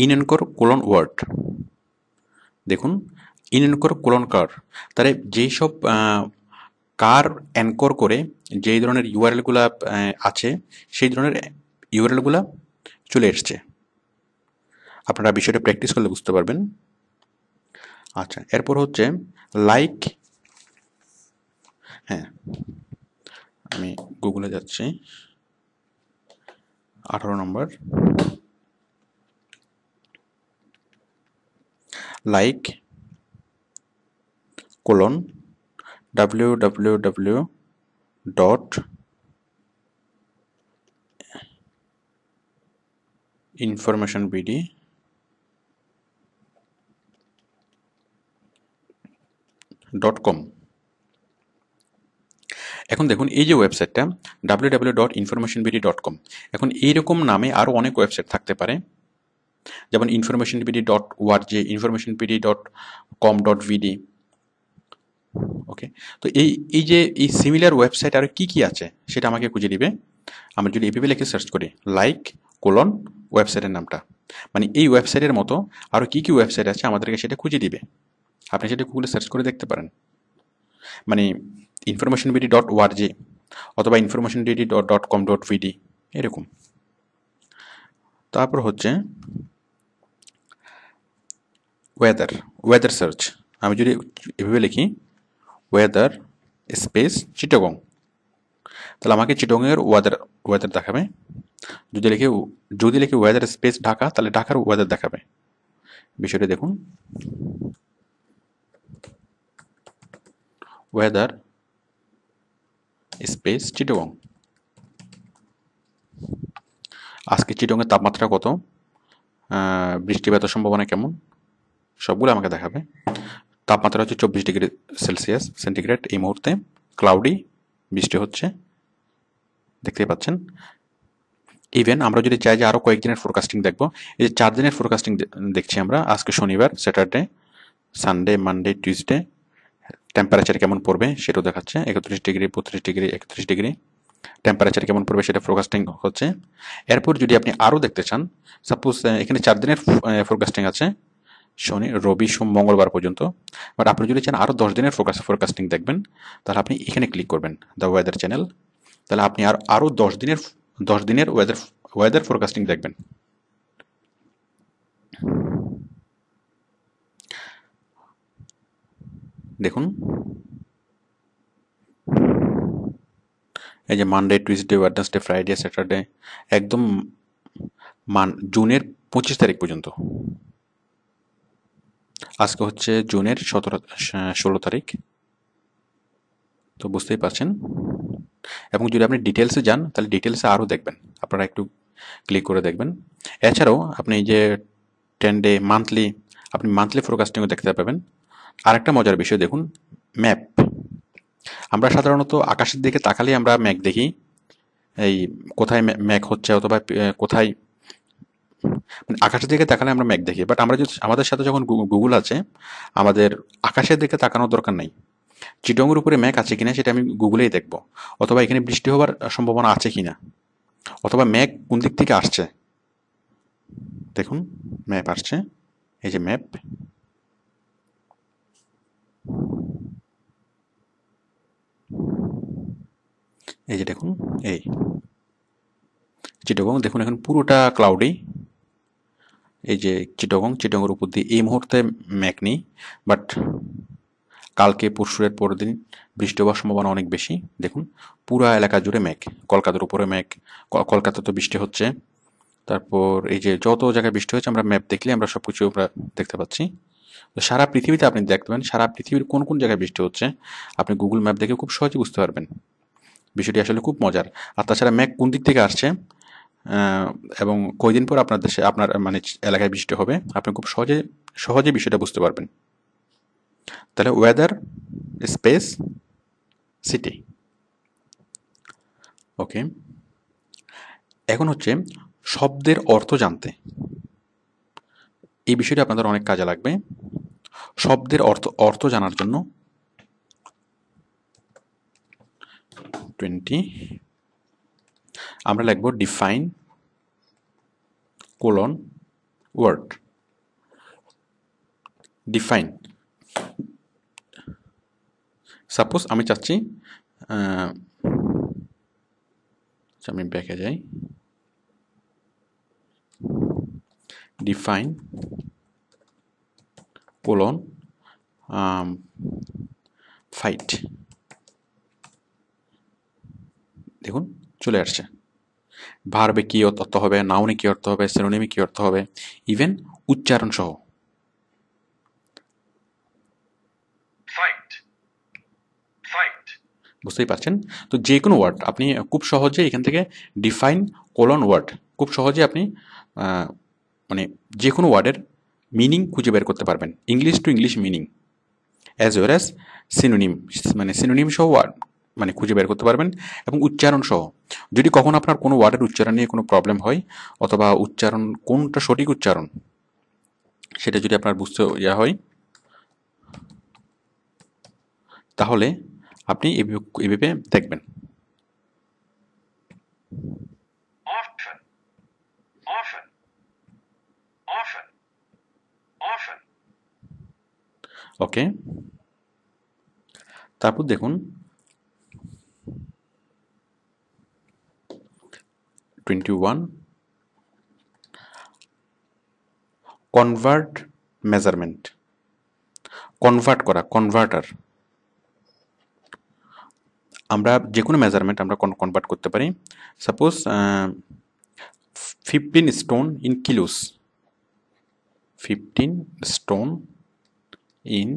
In Anchor colon word, দেখুন in Anchor colon কার, তাহলে যেই সব কার এনকোর করে যেই ধরনের ইউআরএলগুলো আছে সেই ধরনের ইউআরএলগুলো চলে এসছে। আপনারা বিষয়টা প্র্যাকটিস করলে বুঝতে পারবেন। আচ্ছা, এরপর হচ্ছে লাইক, হ্যাঁ আমি গুগলে যাচ্ছি, 18 নম্বর, like colon www dot information BD .com। এখন দেখুন এই যে ওয়েবসাইটটা www.informationbd.com, এখন এইরকম নামে আরও অনেক ওয়েবসাইট থাকতে পারে, যেমন informationbd.org, informationbd.com.vd। ওকে, তো এই যে এই সিমিলার ওয়েবসাইট আরও কী আছে সেটা আমাকে খুঁজে দিবে। আমরা যদি এভাবে লিখে সার্চ করি লাইক কোলন ওয়েবসাইটের নামটা, মানে এই ওয়েবসাইটের মতো আরও কী ওয়েবসাইট আছে আমাদেরকে সেটা খুঁজে দিবে। আপনি সেটা গুগলে সার্চ করে দেখতে পারেন, মানে informationbd.org অথবা informationbd.com.vd এরকম। তারপর হচ্ছে ওয়েদার সার্চ, আমি যদি এভাবে লিখি ওয়েদার স্পেস চিটাগং, তাহলে আমাকে চিটাগংয়ের ওয়েদার দেখাবে। যদি লিখি ওয়েদার স্পেস ঢাকা, তাহলে ঢাকার ওয়েদার দেখাবে। বিষয়টা দেখুন, ওয়েদার স্পেস চিটাগং। আজকে চিটাগংয়ের তাপমাত্রা কত, বৃষ্টিপাতের সম্ভাবনা কেমন, সবগুলো আমাকে দেখাবে। তাপমাত্রা হচ্ছে 24 ডিগ্রি সেন্টিগ্রেড এই মুহূর্তে, ক্লাউডি, বৃষ্টি হচ্ছে, দেখতেই পাচ্ছেন। ইভেন আমরা যদি চাই যে আরও কয়েকদিনের ফোরকাস্টিং দেখবো, এই যে 4 দিনের ফোরকাস্টিং দেখছি আমরা, আজকে শনিবার, Saturday, Sunday, Monday, Tuesday, temperature কেমন পড়বে সেটাও দেখাচ্ছে, 31 ডিগ্রি, 32 ডিগ্রি, 31 ডিগ্রি টেম্পারেচার কেমন পড়বে সেটা ফোরকাস্টিং হচ্ছে। এরপর যদি আপনি আরও দেখতে চান, সাপোজ এখানে 4 দিনের ফোরকাস্টিং আছে, শনি, রবি, সোম, মঙ্গলবার পর্যন্ত, বাট আপনি যদি চান আরও 10 দিনের ফোরকাস্টিং দেখবেন, তাহলে আপনি এখানে ক্লিক করবেন, দ্য ওয়েদার চ্যানেল, তাহলে আপনি আরও 10 দিনের ওয়েদার ফোরকাস্টিং দেখবেন। দেখুন এই যে Monday, Tuesday, Wednesday, Friday, Saturday, একদম জুনের 25 তারিখ পর্যন্ত। আজকে হচ্ছে জুনের 16 তারিখ, তো বুঝতেই পারছেন। এবং যদি আপনি ডিটেলসে যান তাহলে ডিটেলসে আরও দেখবেন, আপনারা একটু ক্লিক করে দেখবেন। এছাড়াও আপনি যে 10 ডে, আপনি মান্থলি ফোরকাস্টিংও দেখতে পাবেন। আরেকটা মজার বিষয় দেখুন, ম্যাপ। আমরা সাধারণত আকাশের দিকে তাকালেই আমরা মেঘ দেখি, এই কোথায় মেঘ হচ্ছে, অথবা কোথায়, মানে আকাশের দিকে তাকালে আমরা মেঘ দেখি। বাট আমরা যদি, আমাদের সাথে যখন গুগল আছে, আমাদের আকাশের দিকে তাকানোর দরকার নাই। চিটংয়ের উপরে মেঘ আছে কিনা সেটা আমি গুগলেই দেখব, অথবা এখানে বৃষ্টি হওয়ার সম্ভাবনা আছে কিনা, অথবা মেঘ কোন দিক থেকে আসছে। দেখুন ম্যাপ আসছে, এই যে ম্যাপ, এই যে দেখুন, এই চিটাগং দেখুন এখন পুরোটা ক্লাউডি। এই যে চিটাগংয়ের উপর দিয়ে এই মুহূর্তে মেঘ নেই, বাট কালকে পরশুরের পরের দিন বৃষ্টি হওয়ার সম্ভাবনা অনেক বেশি। দেখুন পুরা এলাকা জুড়ে মেঘ, কলকাতার উপরে মেঘ, কলকাতা তো বৃষ্টি হচ্ছে। তারপর এই যে যত জায়গায় বৃষ্টি হচ্ছে আমরা ম্যাপ দেখলে আমরা সব কিছু আমরা দেখতে পাচ্ছি। তো সারা পৃথিবীতে আপনি দেখতে পাবেন সারা পৃথিবীর কোন কোন জায়গায় বৃষ্টি হচ্ছে, আপনি গুগল ম্যাপ দেখে খুব সহজে বুঝতে পারবেন। বিষয়টি আসলে খুব মজার। আর তাছাড়া মেঘ কোন দিক থেকে আসছে এবং কয়দিন পর আপনার দেশে, আপনার মানে এলাকায় বৃষ্টি হবে, আপনি খুব সহজে বিষয়টা বুঝতে পারবেন। তাহলে ওয়েদার স্পেস সিটি। ওকে, এখন হচ্ছে শব্দের অর্থ জানতে, এই বিষয়টি আপনাদের অনেক কাজে লাগবে। শব্দের অর্থ জানার জন্য 20 আমরা লিখব define colon word. Define, suppose আমি চাচ্ছি আমি ব্যাকে যাই, ডিফাইন কোলন ফাইট, দেখুন চলে আসছে। ভার্বে কি অর্থ হবে, নাউনে কি অর্থ হবে, সিনোনিমে কি অর্থ হবে, ইভেন উচ্চারণ সহ। বুঝতেই পারছেন। তো যে কোনো ওয়ার্ড আপনি খুব সহজে এখান থেকে ডিফাইন কোলন ওয়ার্ড খুব সহজে আপনি মানে যে কোনো ওয়ার্ডের মিনিং খুঁজে বের করতে পারবেন, English to English meaning as well as synonym, মানে সিনোনিম সহ ওয়ার্ড মানে খুঁজে বের করতে পারবেন, এবং উচ্চারণ সহ। যদি কখনো আপনার কোনো ওয়ার্ডের উচ্চারণ নিয়ে কোনো প্রবলেম হয়, অথবা উচ্চারণ কোনটা সঠিক উচ্চারণ সেটা যদি আপনার বুঝতে ইয়া হয়, তাহলে আপনি এভাবে দেখবেন। ওকে, তারপর দেখুন 21 কনভার্ট মেজারমেন্ট, কনভার্ট করা, কনভার্টার। আমরা যে কোনো মেজারমেন্ট আমরা কনভার্ট করতে পারি। Suppose 15 stone in kilos, 15 stone in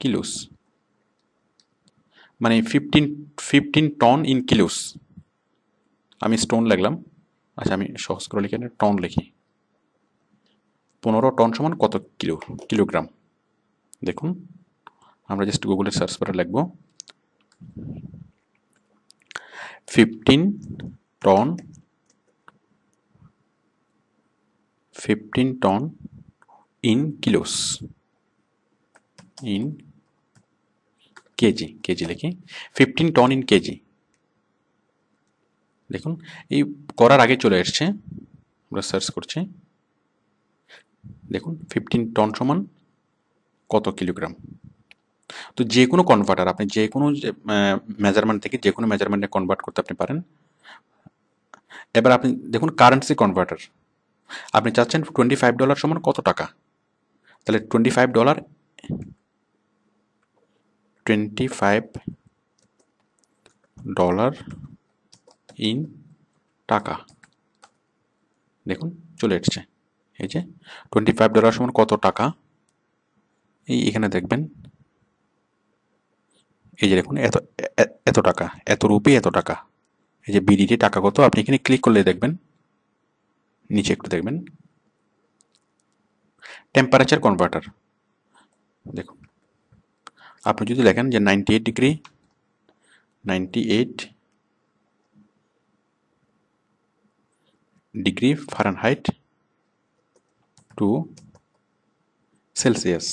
kilos মানে 15 টন ইন কিলোস। আমি স্টোন লিখলাম, আচ্ছা আমি সহজ করে লিখে টন লিখি। 15 টন সমান কত কিলোগ্রাম। দেখুন আমরা জাস্ট গুগলে সার্চ করে লিখব 15 ton, 15 ton in kilos, in KG, KG লিখি 15 টন ইন কেজি। দেখুন এই করার আগে চলে এসছে, আমরা সার্চ করছি। দেখুন 15 টন সমান কত কিলোগ্রাম। তো যে কোনো কনভার্টার আপনি যে কোনো মেজারমেন্ট থেকে যে কোনো মেজারমেন্টে কনভার্ট করতে আপনি পারেন। এবার আপনি দেখুন কারেন্সি কনভার্টার, আপনি চাচ্ছেন $25 সমান কত টাকা, তাহলে $25 ইন টাকা। দেখুন চলে এসছে, এই যে $25 সমান কত টাকা, এই এখানে দেখবেন, এই যে দেখুন এত এত টাকা, এত রুপি এত টাকা, এই যে বিডিটি টাকা কত, আপনি এখানে ক্লিক করলে দেখবেন, নিচে একটু দেখবেন টেম্পারেচার কনভার্টার। দেখুন আপনি যদি লেখেন যে 98 degree, 98 degree Fahrenheit to Celsius,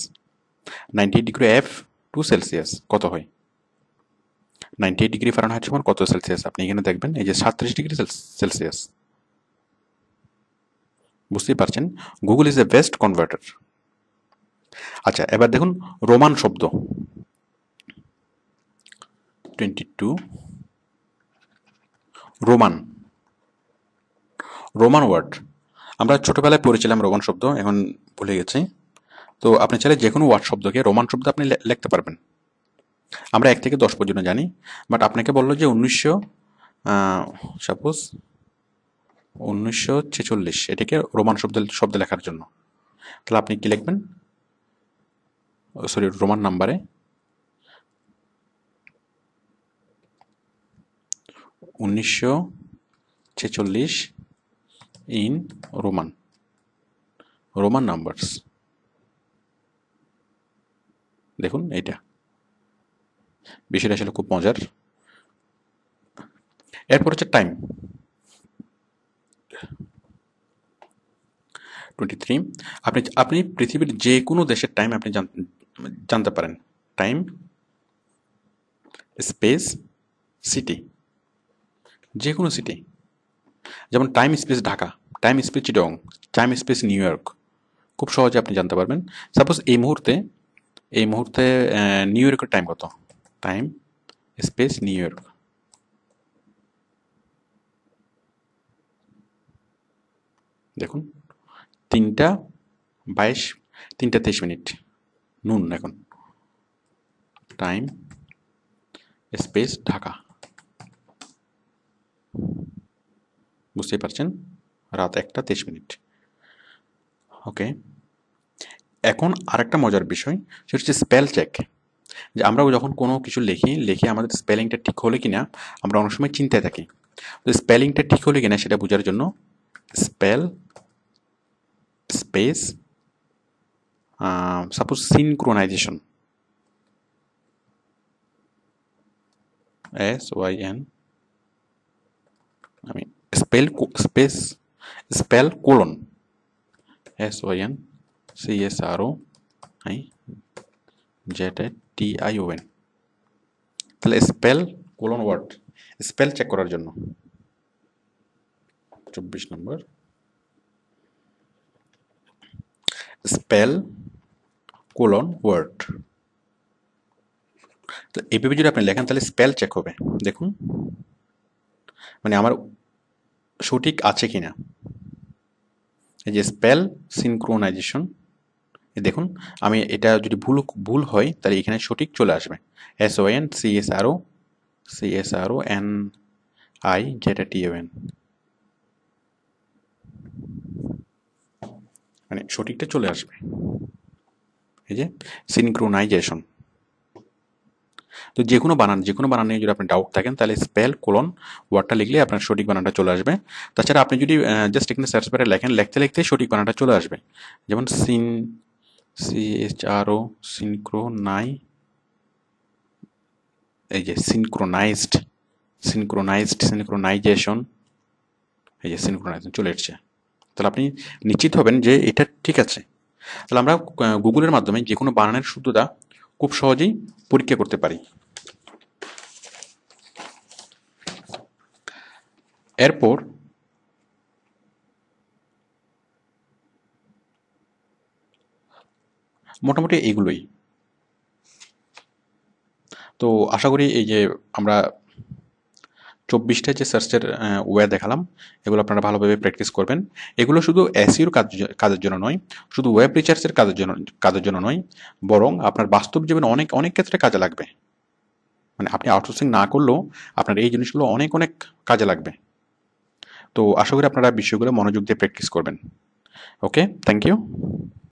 98 degree F to Celsius কত হয়, 98 ডিগ্রি ফারেনহাইট সমান কত সেলসিয়াস, আপনি এখানে দেখবেন এই যে 37 ডিগ্রি সেলসিয়াস। বুঝতেই পারছেন, Google is a best converter. আচ্ছা এবার দেখুন রোমান শব্দ 22 রোমান, রোমান ওয়ার্ড আমরা ছোটবেলায় পড়েছিলাম রোমান শব্দ, এখন ভুলে গেছি। তো আপনি চাইলে যে কোনো ওয়ার্ড শব্দকে রোমান শব্দ আপনি লিখতে পারবেন। আমরা 1 থেকে 10 পর্যন্ত জানি, বাট আপনাকে বললো যে 1900 সাপোজ 1946 এটাকে রোমান শব্দ লেখার জন্য, তাহলে আপনি কি লিখবেন, সরি রোমান নাম্বারে 1946 ইন রোমান, রোমান নাম্বারস। দেখুন এইটা বিষয়টা আসলে খুব মজার। এরপর হচ্ছে টাইম 23, আপনি পৃথিবীর যে কোনো দেশের টাইম আপনি জানতে পারেন, টাইম স্পেস সিটি, যে কোনো সিটি, যেমন time space Dhaka, time space Chittagong, time space New York, খুব সহজে আপনি জানতে পারবেন। সাপোজ এই মুহূর্তে নিউ ইয়র্কের টাইম কত, টাইম স্পেস নিউ ইয়র্ক, দেখুন 3:22, 3:23 নুন এখন। টাইম স্পেস ঢাকা, বুঝতেই পারছেন, রাত 1:23। ওকে, এখন আরেকটা মজার বিষয় সেটা হচ্ছে স্পেল চেক। যে আমরা যখন কোনো কিছু লিখে আমাদের স্পেলিংটা ঠিক হলে কিনা আমরা অনেক সময় চিন্তায় থাকি। তো স্পেলিংটা ঠিক হলে কিনা সেটা বোঝার জন্য spell space suppose synchronization, SYN, আমি স্পেল কোলন SYN CSROZTION, তাহলে spell colon word, spell check করার জন্য। 24 নম্বর, স্পেল কোলন ওয়ার্ড। তো এইভাবে যদি আপনি লেখেন তাহলে স্পেল চেক হবে। দেখুন মানে আমার সঠিক আছে কিনা, এই যে স্পেল সিনক্রোনাইজেশন, দেখুন আমি এটা যদি ভুল হয় তাহলে এখানে সঠিক চলে আসবে, SYN CSRONIZTION, মানে সঠিকটা চলে আসবে, এই যে সিনক্রোনাইজেশন। তো যে কোনো বানান নিয়ে যদি আপনি ডাউট থাকেন তাহলে স্পেল কোলন ওয়ার্ডটা লিখলে আপনার সঠিক বানানটা চলে আসবে। তাছাড়া আপনি যদি জাস্ট এখানে সার্চ বারে লেখেন, লিখতে সঠিক বানানটা চলে আসবে। যেমন CHRO এই যে সিনক্রোনাইজেশন, এই যে সিনক্রোনাইজেশন চলে এসছে। তাহলে আপনি নিশ্চিত হবেন যে এটা ঠিক আছে। তাহলে আমরা গুগলের মাধ্যমে যে কোনো বানানের শুদ্ধতা খুব সহজেই পরীক্ষা করতে পারি। এরপর মোটামুটি এগুলোই। তো আশা করি এই যে আমরা 24টা যে সার্চের ওয়ে দেখালাম এগুলো আপনারা ভালোভাবে প্র্যাকটিস করবেন। এগুলো শুধু এসইওর কাজের জন্য নয়, শুধু ওয়েব রিসার্চের কাজের জন্য নয়, বরং আপনার বাস্তব জীবনে অনেক ক্ষেত্রে কাজে লাগবে। মানে আপনি আউটসোর্সিং না করলেও আপনার এই জিনিসগুলো অনেক কাজে লাগবে। তো আশা করি আপনারা বিষয়গুলো মনোযোগ দিয়ে প্র্যাকটিস করবেন। ওকে, থ্যাংক ইউ।